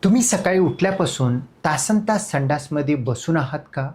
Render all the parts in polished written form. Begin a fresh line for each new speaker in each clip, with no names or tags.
तुम्ही सकाळी उठल्यापासून तासनतास संडासमध्ये बसून आहात का?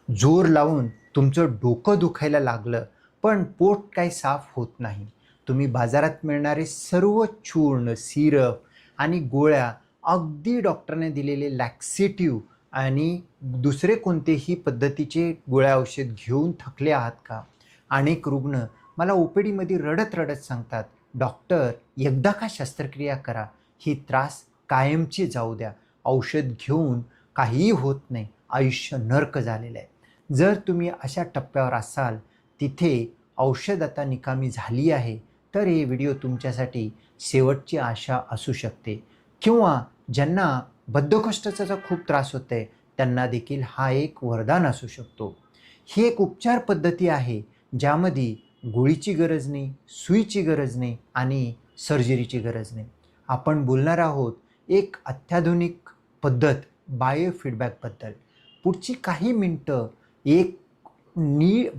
जोर लावून तुमचं डोकं दुखायला लागलं, पण पोट काही साफ होत नाही. तुम्ही बाजारात मिळणारे सर्व चूर्ण, सिरप आणि गोळ्या, अगदी डॉक्टरने दिलेले लॅक्सेटिव्ह आणि दुसरे कोणतेही पद्धतीचे गोळ्या औषध घेऊन थकले आहात का? अनेक रुग्ण मला ओ-पी-डीमध्ये रडत-रडत सांगतात, "डॉक्टर, एकदा का शस्त्रक्रिया करा. ही त्रास कायमची जाऊ द्या. औषध घेऊन काहीही होत नाही. आयुष्य नर्क झालेलं आहे." जर तुम्ही अशा टप्प्यावर असाल, तिथे औषध आता निकामी झाली आहे, तर हे व्हिडिओ तुमच्यासाठी शेवटची आशा असू शकते. किंवा ज्यांना बद्धकोष्ठाचा खूप त्रास होतोय, त्यांना देखील हा एक वरदान असू शकतो. ही एक उपचार पद्धती आहे, ज्यामध्ये गोळीची गरज नाही, सुईची गरज नाही आणि सर्जरीची गरज नाही. आपण बोलणार आहोत एक अत्याधुनिक पद्धत बायोफीडबॅकबद्दल. पुढची काही मिनटं एक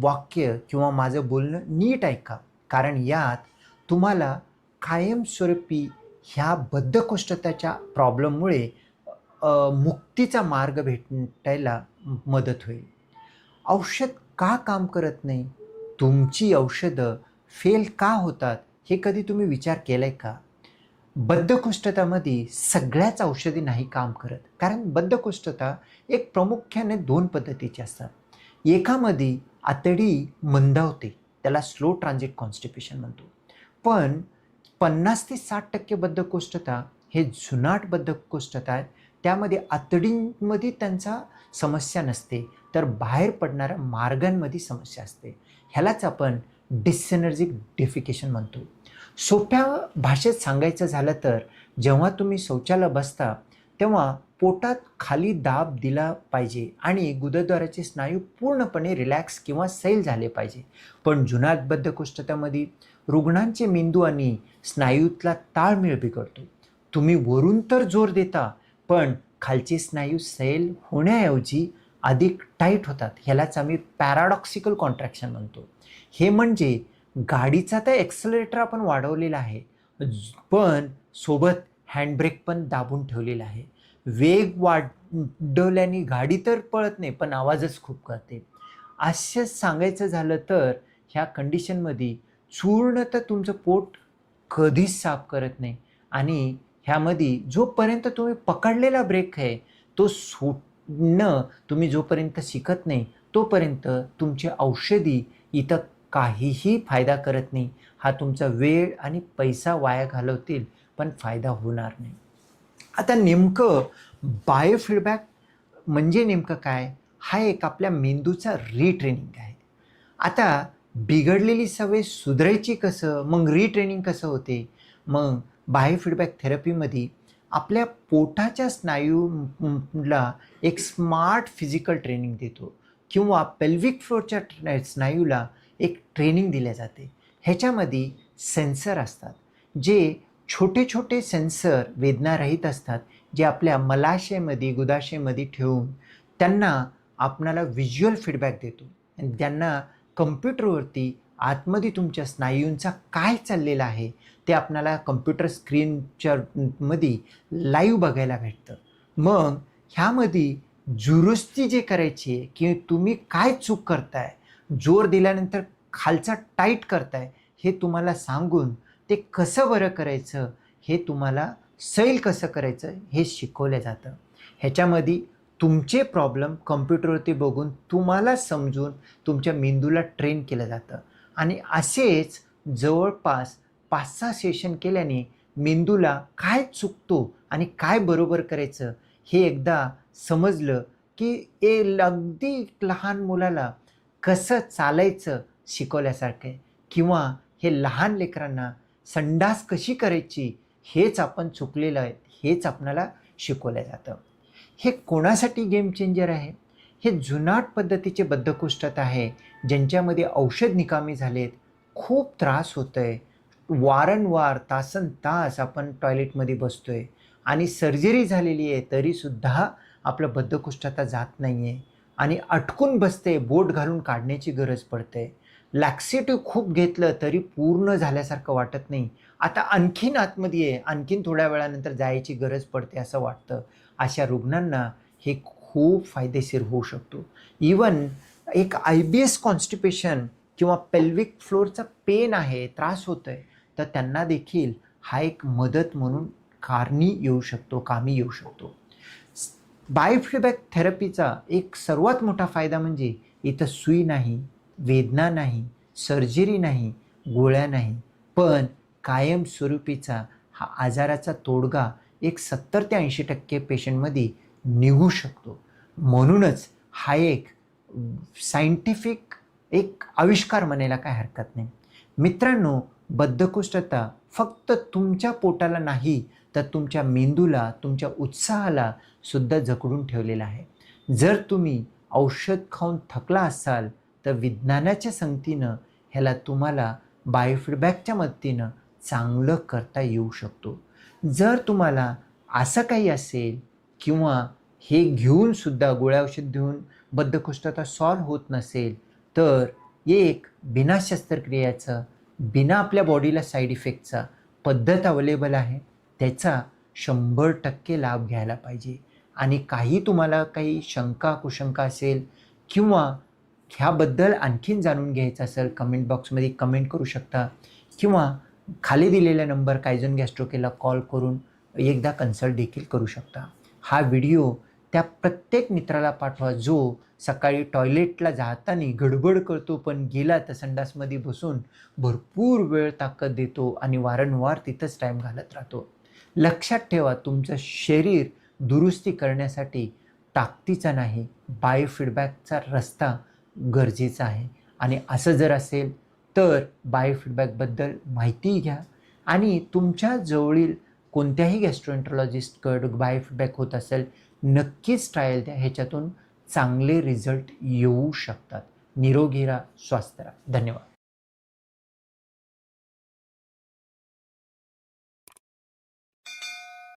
वाक्य किंवा माझं बोलणं नीट ऐका, कारण यात तुम्हाला कायमस्वरूपी ह्या बद्धकोष्ठतेच्या प्रॉब्लेममुळे मुक्तीचा मार्ग भेटायला मदत होईल. औषध का काम करत नाही? तुमची औषधं फेल का होतात? हे कधी तुम्ही विचार केलाय का? बद्धकोष्ठतामध्ये सगळ्याच औषधी नाही काम करत. कारण बद्धकोष्ठता एक प्रामुख्याने 2 पद्धतीची असतात. एकामध्ये आतडी मंदावते. त्याला स्लो ट्रान्झिट कॉन्स्टिपेशन म्हणतो. पण 50 ते 60% बद्धकोष्ठता हे जुनाट बद्धकोष्ठता आहेत. त्यामध्ये आतडींमध्ये त्यांचा समस्या नसते, तर बाहेर पडणाऱ्या मार्गांमध्ये समस्या असते. ह्यालाच आपण डिसेनर्जिक डेफिकेशन म्हणतो. सोप्या भाषेत सांगायचं झालं तर, जेव्हा तुम्ही शौचाला बसता, तेव्हा पोटात खाली दाब दिला पाहिजे आणि गुदद्वाराचे स्नायू पूर्णपणे रिलॅक्स किंवा सैल झाले पाहिजे. पण जुनाट बद्धकोष्ठतेमध्ये रुग्णांचे मेंदू आणि स्नायूतला ताळमेळ बिघडतो. तुम्ही वरून तर जोर देता, पण खालचे स्नायू सैल होण्याऐवजी अधिक टाईट होतात. ह्यालाच आम्ही पॅराडॉक्सिकल कॉन्ट्रॅक्शन म्हणतो. हे म्हणजे गाडीचा तर एक्सेलरेटर आपण वाढवलेला आहे, पण सोबत हँडब्रेक पण दाबून ठेवलेला आहे. वेग वाढवल्याने गाडी तर पळत नाही, पण आवाजच खूप करते. असं सांगायचं झालं तर ह्या कंडिशनमध्ये चूर्ण तर तुमचं पोट कधीच साफ करत नाही आणि ह्यामध्ये जोपर्यंत तुम्ही पकडलेला ब्रेक आहे, तो सोडणं तुम्ही जोपर्यंत शिकत नाही, तोपर्यंत तुमची औषधी इथं काहीही फायदा करत नाही. हा तुमचा वेळ आणि पैसा वाया घालवतील, पण फायदा होणार नाही. आता नेमकं बायोफीडबॅक म्हणजे नेमकं काय? हा एक आपल्या मेंदूचा रिट्रेनिंग आहे. आता बिघडलेली सवय सुधारायची कसं? मग रिट्रेनिंग कसं होते? मग बायोफीडबॅक थेरपीमध्ये आपल्या पोटाच्या स्नायूला एक स्मार्ट फिजिकल ट्रेनिंग देतो किंवा पेल्विक फ्लोरच्या स्नायूला एक ट्रेनिंग दिल्या जाते. ह्याच्यामध्ये सेन्सर असतात, जे छोटे-छोटे सेन्सर वेदनारहित असतात, जे आपल्या मलाशयामध्ये, गुदाशयामध्ये ठेवून त्यांना आपणाला व्हिज्युअल फीडबॅक देतो आणि त्यांना कॉम्प्युटरवरती आतमध्ये तुमच्या स्नायूंचा काय चाललेलं आहे, ते आपणाला कॉम्प्युटर स्क्रीनच्या मध्ये लाईव्ह बघायला भेटतं. मग ह्यामध्ये दुरुस्ती जे करायची आहे, की तुम्ही काय चूक करताय, जोर दिल्यानंतर खालचा टाईट करताय, हे तुम्हाला सांगून ते कसं बरं करायचं, हे तुम्हाला सैल कसं करायचं, हे शिकवलं जातं. ह्याच्यामध्ये तुमचे प्रॉब्लेम कॉम्प्युटरवरती बघून तुम्हाला समजून तुमच्या मेंदूला ट्रेन केलं जातं आणि असेच जवळपास 5-6 सेशन केल्याने मेंदूला काय चुकतो आणि काय बरोबर करायचं हे एकदा समजलं, की अगदी लहान मुलाला कसं चालायचं शिकवल्यासारखं आहे किंवा हे लहान लेकरांना संडास कशी करायची हेच आपण चुकलेलं आहे, हेच आपल्याला शिकवलं जातं. हे कोणासाठी गेम चेंजर आहे? हे जुनाट पद्धतीचे बद्धकोष्ठता आहे, ज्यांच्यामध्ये औषध निकामी झालेत, खूप त्रास होतोय, वारंवार तासनतास आपण टॉयलेटमध्ये बसतोय आणि सर्जरी झालेली आहे, तरीसुद्धा आपलं बद्धकोष्ठता जात नाही आहे आणि अटकून बसते, बोट घालून काढण्याची गरज पडते. लॅक्सेटिव्ह खूप घेतलं तरी पूर्ण झाल्यासारखं वाटत नाही, आता आणखीन आतमध्ये आहे, आणखीन थोड्या वेळानंतर जायची गरज पडते असं वाटतं, अशा रुग्णांना हे खूप फायदेशीर होऊ शकतो. इवन एक IBS कॉन्स्टिपेशन किंवा पेल्विक फ्लोअरचा पेन आहे, त्रास होतोय, तर त्यांना देखील हा एक मदत म्हणून कामी येऊ शकतो. बायोफीडबॅक थेरपीचा एक सर्वात मोठा फायदा म्हणजे इथं सुई नाही, वेदना नाही, सर्जरी नाही, गोळ्या नाही, पण कायमस्वरूपीचा हा आजाराचा तोडगा एक 70 ते 80% पेशंटमध्ये निघू शकतो. म्हणूनच हा एक सायंटिफिक एक आविष्कार म्हणायला काय हरकत नाही. मित्रांनो, बद्धकोष्ठता फक्त तुमच्या पोटाला नाही तर तुमच्या मेंदूला, तुमच्या उत्साहाला सुद्धा जखडून ठेवलेला आहे. जर तुम्ही औषध खाऊन थकला असाल तर विज्ञानाच्या संगतीनं ह्याला तुम्हाला बायोफीडबॅकच्या मदतीनं चांगलं करता येऊ शकतो. जर तुम्हाला असं काही असेल किंवा हे घेऊन सुद्धा गोळ्या औषध घेऊन बद्धकोष्ठता सॉल्व्ह होत नसेल, तर एक बिना शस्त्रक्रियेचं, बिना आपल्या बॉडीला साईड इफेक्टचा पद्धत अवेलेबल आहे. त्याचा 100% लाभ घ्यायला पाहिजे. आणि तुम्हाला काही शंका कुशंका असेल किंवा ह्याबद्दल आणखीन जाणून घ्यायचं असेल, कमेंट बॉक्समध्ये कमेंट करू शकता किंवा खाली दिलेल्या नंबर कायझन गॅस्ट्रोकेला कॉल करून एकदा कन्सल्ट देखील करू शकता. हा व्हिडिओ त्या प्रत्येक मित्राला पाठवा जो सकाळी टॉयलेटला जाताना गडबड करतो, पण गेला तर संडासमध्ये बसून भरपूर वेळ ताकद देतो आणि वारंवार तिथंच टाईम घालत राहतो. लक्षात ठेवा, तुमचं शरीर दुरुस्ती करण्यासाठी ताकदीचा नाही, बायोफीडबॅकचा रस्ता गरजेचा आहे. आणि असं जर असेल तर बायोफीडबॅकबद्दल माहिती घ्या आणि तुमच्या जवळील कोणत्याही गॅस्ट्रोएंटरोलॉजिस्टकडे बायोफीडबॅक होत असेल, नक्कीच ट्रायल द्या. ह्याच्यातून चांगले रिझल्ट येऊ शकतात. निरोगी राहा, स्वस्थ राहा. धन्यवाद.